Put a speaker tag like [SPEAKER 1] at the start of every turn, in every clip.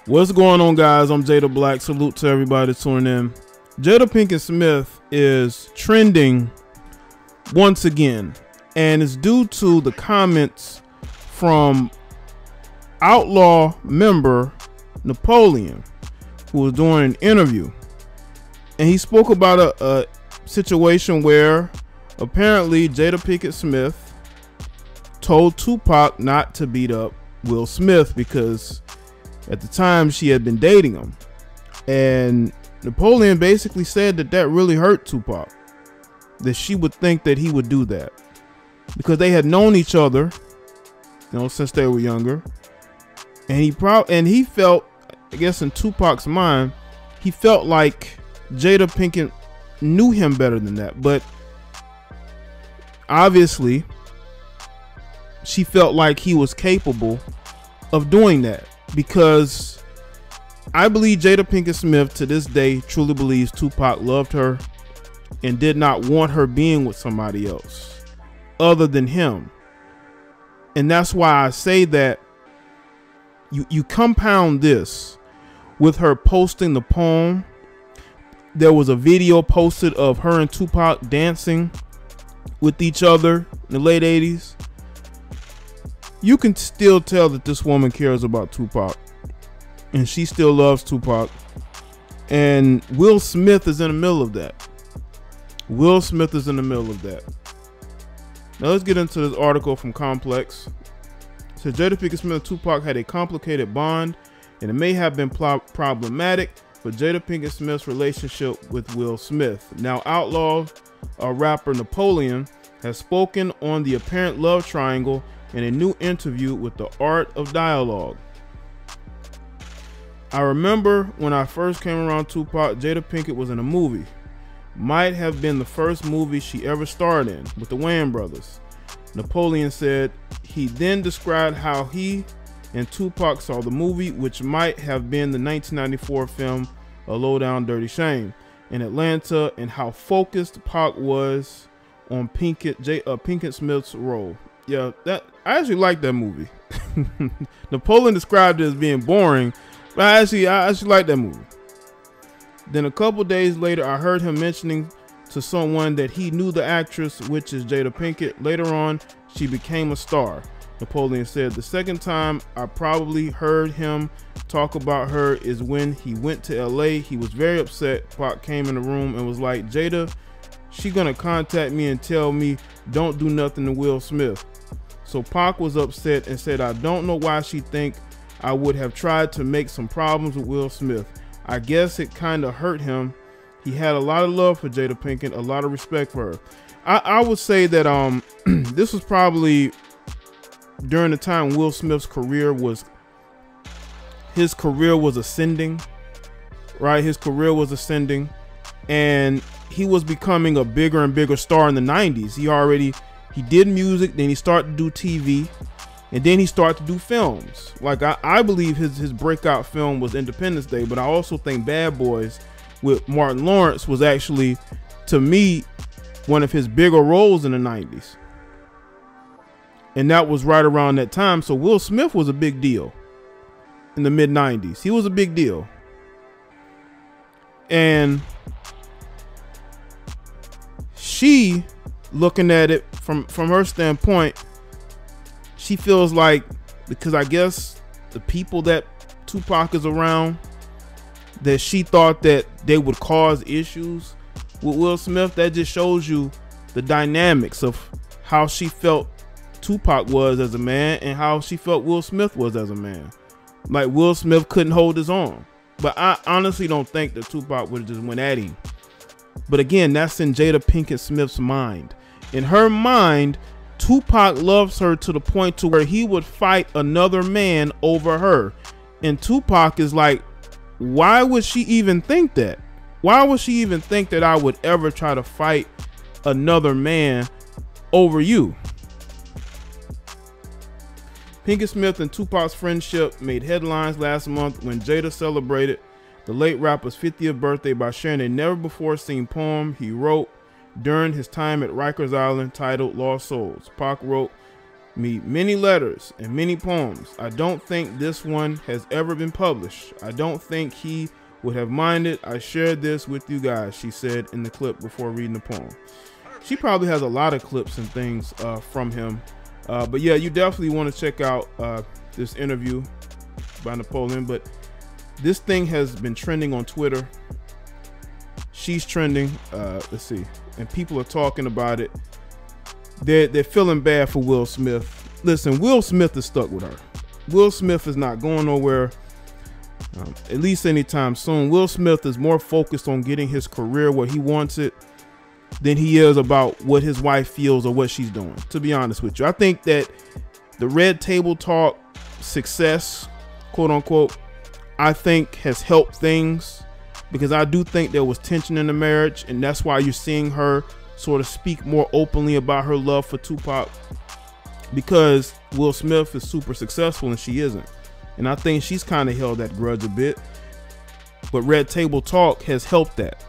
[SPEAKER 1] What's going on, guys? I'm Jada Black. Salute to everybody tuning in. Jada Pinkett Smith is trending once again, and it's due to the comments from Outlaw member Napoleon, who was doing an interview, and he spoke about a situation where apparently Jada Pinkett Smith told Tupac not to beat up Will Smith because at the time she had been dating him, and Napoleon basically said that really hurt Tupac, that she would think that he would do that because they had known each other, since they were younger, and he felt, I guess in Tupac's mind, he felt like Jada Pinkett knew him better than that, but obviously she felt like he was capable of doing that, because I believe Jada Pinkett Smith to this day truly believes Tupac loved her and did not want her being with somebody else other than him. And that's why I say that you compound this with her posting the poem. There was a video posted of her and Tupac dancing with each other in the late 80s. You can still tell that this woman cares about Tupac, and she still loves Tupac. And Will Smith is in the middle of that. Will Smith is in the middle of that. Now let's get into this article from Complex. It says Jada Pinkett Smith and Tupac had a complicated bond, and it may have been problematic for Jada Pinkett Smith's relationship with Will Smith. Now, Outlaw rapper Napoleon has spoken on the apparent love triangle in a new interview with The Art of Dialogue. I remember when I first came around Tupac, Jada Pinkett was in a movie. Might have been the first movie she ever starred in, with the Wayans brothers. Napoleon said he then described how he and Tupac saw the movie, which might have been the 1994 film A Low Down Dirty Shame, in Atlanta, and how focused Pac was on Pinkett Smith's role. Yeah, I actually like that movie. Napoleon described it as being boring, but I actually like that movie. Then a couple days later, I heard him mentioning to someone that he knew the actress, which is Jada Pinkett. Later on, she became a star. Napoleon said the second time I probably heard him talk about her is when he went to LA. He was very upset. Pac came in the room and was like, Jada, she gonna contact me and tell me don't do nothing to Will Smith. So Pac was upset and said, I don't know why she think I would have tried to make some problems with Will Smith. I guess it kind of hurt him. He had a lot of love for Jada Pinkett, a lot of respect for her. I would say that this was probably during the time Will Smith's career was ascending, right? His career was ascending, and he was becoming a bigger and bigger star in the 90s. He did music, then he started to do TV, and then he started to do films. Like I believe his breakout film was Independence Day, but I also think Bad Boys with Martin Lawrence was actually, to me, one of his bigger roles in the 90s. And that was right around that time. So Will Smith was a big deal in the mid 90s. He was a big deal. And she, looking at it from her standpoint, she feels like, because I guess the people that Tupac is around, that she thought that they would cause issues with Will Smith. That just shows you the dynamics of how she felt Tupac was as a man and how she felt Will Smith was as a man. Like, Will Smith couldn't hold his own. But I honestly don't think that Tupac would have just went at him. But again, that's in Jada Pinkett Smith's mind. In her mind, Tupac loves her to the point to where he would fight another man over her. And Tupac is like, why would she even think that? Why would she even think that I would ever try to fight another man over you? Pinkett Smith and Tupac's friendship made headlines last month when Jada celebrated the late rapper's 50th birthday by sharing a never-before-seen poem he wrote during his time at Rikers Island titled Lost Souls. Pac wrote, me many letters and many poems. I don't think this one has ever been published. I don't think he would have minded I shared this with you guys, she said in the clip before reading the poem. She probably has a lot of clips and things from him. But yeah, you definitely want to check out this interview by Napoleon. But this thing has been trending on Twitter. She's trending. Let's see. And people are talking about it. They're feeling bad for Will Smith. Listen, Will Smith is stuck with her. Will Smith is not going nowhere, at least anytime soon. Will Smith is more focused on getting his career where he wants it than he is about what his wife feels or what she's doing, to be honest with you. I think that the Red Table Talk success, quote unquote, I think has helped things, because I do think there was tension in the marriage, and that's why you're seeing her sort of speak more openly about her love for Tupac, because Will Smith is super successful and she isn't. And I think she's kind of held that grudge a bit, but Red Table Talk has helped that.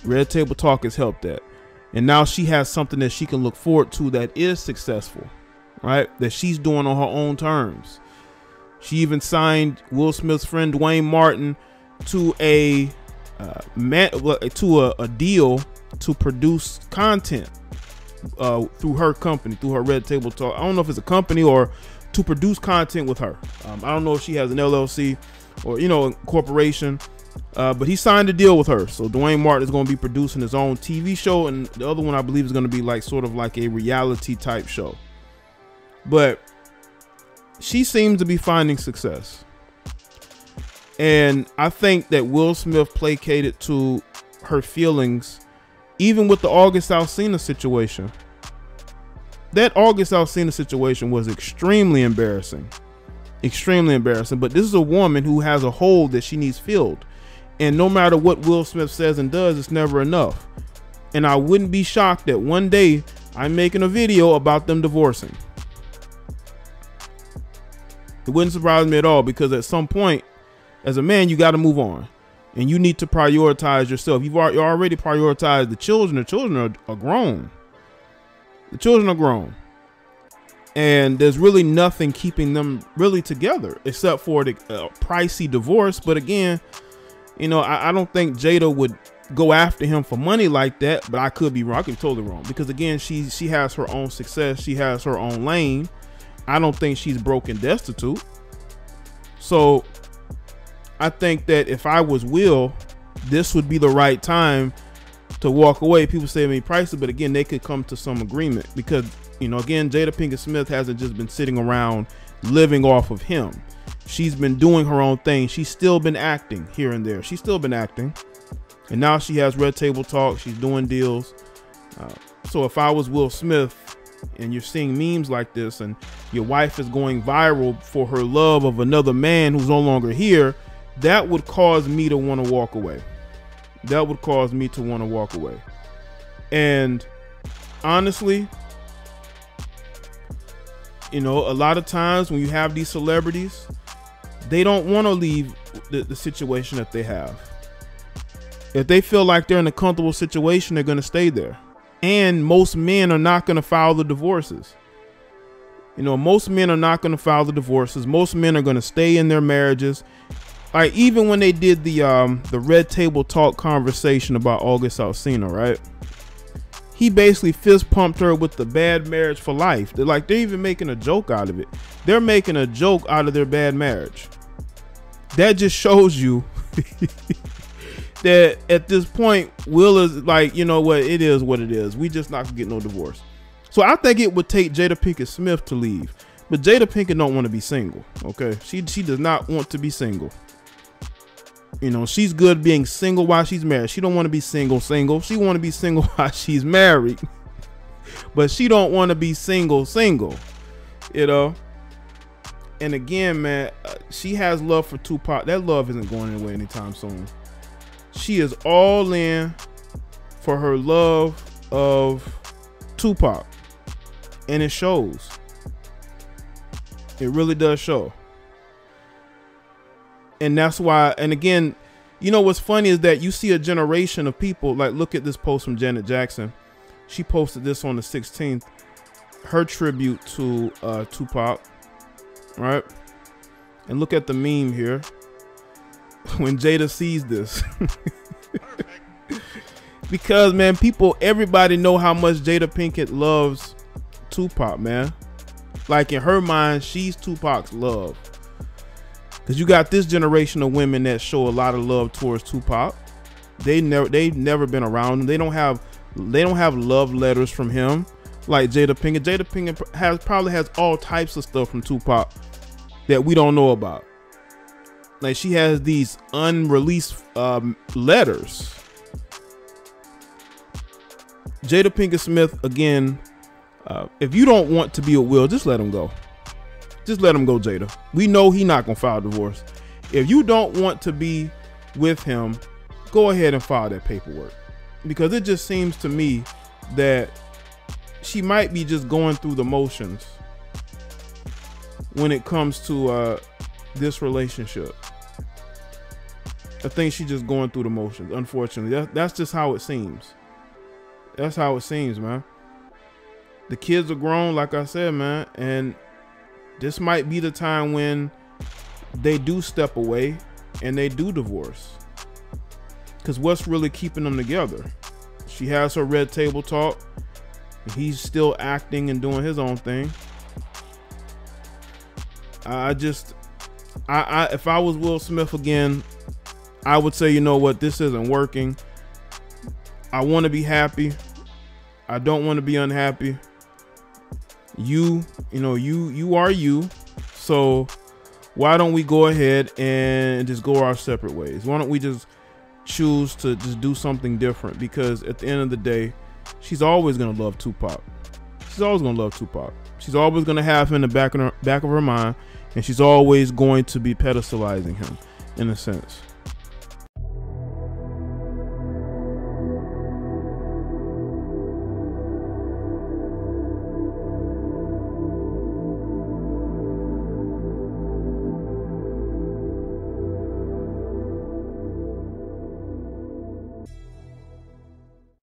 [SPEAKER 1] Red Table Talk has helped that. And now she has something that she can look forward to that is successful, right? That she's doing on her own terms. She even signed Will Smith's friend Dwayne Martin to a deal to produce content through her company, through her Red Table Talk. I don't know if it's a company or to produce content with her. I don't know if she has an LLC or, you know, a corporation, but he signed a deal with her. So Dwayne Martin is going to be producing his own TV show, and the other one I believe is going to be like sort of like a reality type show. But she seems to be finding success. And I think that Will Smith placated to her feelings, even with the August Alsina situation. That August Alsina situation was extremely embarrassing. Extremely embarrassing. But this is a woman who has a hole that she needs filled. And no matter what Will Smith says and does, it's never enough. And I wouldn't be shocked that one day I'm making a video about them divorcing. It wouldn't surprise me at all, because at some point, as a man, you got to move on, and you need to prioritize yourself. You're already prioritized the children. The children are grown. The children are grown, and there's really nothing keeping them really together except for the pricey divorce. But again, you know, I don't think Jada would go after him for money like that, but I could be wrong. I could be totally wrong, because again, she has her own success. She has her own lane. I don't think she's broke and destitute. So I think that if I was Will, this would be the right time to walk away. People say, I mean, pricey, but again, they could come to some agreement, because, you know, again, Jada Pinkett Smith hasn't just been sitting around living off of him. She's been doing her own thing. She's still been acting here and there. She's still been acting. And now she has Red Table Talk. She's doing deals. So if I was Will Smith, and you're seeing memes like this, and your wife is going viral for her love of another man who's no longer here, that would cause me to want to walk away. That would cause me to want to walk away. And honestly, you know, a lot of times when you have these celebrities, they don't want to leave the situation that they have. If they feel like they're in a comfortable situation, they're going to stay there. And most men are not going to file the divorces. You know, most men are not going to file the divorces. Most men are going to stay in their marriages. Like, even when they did the Red Table Talk conversation about August Alsina, right? He basically fist pumped her with the bad marriage for life. They're even making a joke out of it. They're making a joke out of their bad marriage. That just shows you that at this point, Will is like, you know what, it is what it is. We just not gonna get no divorce. So I think it would take Jada Pinkett Smith to leave, but Jada Pinkett don't want to be single. Okay, she does not want to be single. You know, she's good being single while she's married. She don't want to be single. She want to be single while she's married, but she don't want to be single. You know. And again, man, she has love for Tupac. That love isn't going anywhere anytime soon. She is all in for her love of Tupac, and it shows. It really does show. And that's why, and again, you know what's funny is that you see a generation of people, like, look at this post from Janet Jackson. She posted this on the 16th. her tribute to Tupac, right? And look at the meme here when Jada sees this. Because, man, everybody know how much Jada Pinkett loves Tupac, man. Like, in her mind, she's Tupac's love. Because you got this generation of women that show a lot of love towards Tupac. They've never been around him. They don't have love letters from him like Jada Pinkett. Jada Pinkett probably has all types of stuff from Tupac that we don't know about. Like, she has these unreleased letters. Jada Pinkett Smith, again, if you don't want to be with Will, just let him go. Just let him go, Jada. We know he's not gonna file divorce. If you don't want to be with him, go ahead and file that paperwork, because it just seems to me that she might be just going through the motions when it comes to this relationship. I think she's just going through the motions, unfortunately. That's just how it seems. That's how it seems, man. The kids are grown, like I said, man, and this might be the time when they do step away and they do divorce. Because what's really keeping them together? She has her red table talk. He's still acting and doing his own thing. If I was Will Smith again, I would say, you know what, this isn't working. I want to be happy. I don't want to be unhappy. You are you. So why don't we go ahead and just go our separate ways? Why don't we just choose to just do something different? Because at the end of the day, she's always gonna love Tupac. She's always gonna love Tupac. She's always gonna have him in the back of her mind, and she's always going to be pedestalizing him in a sense.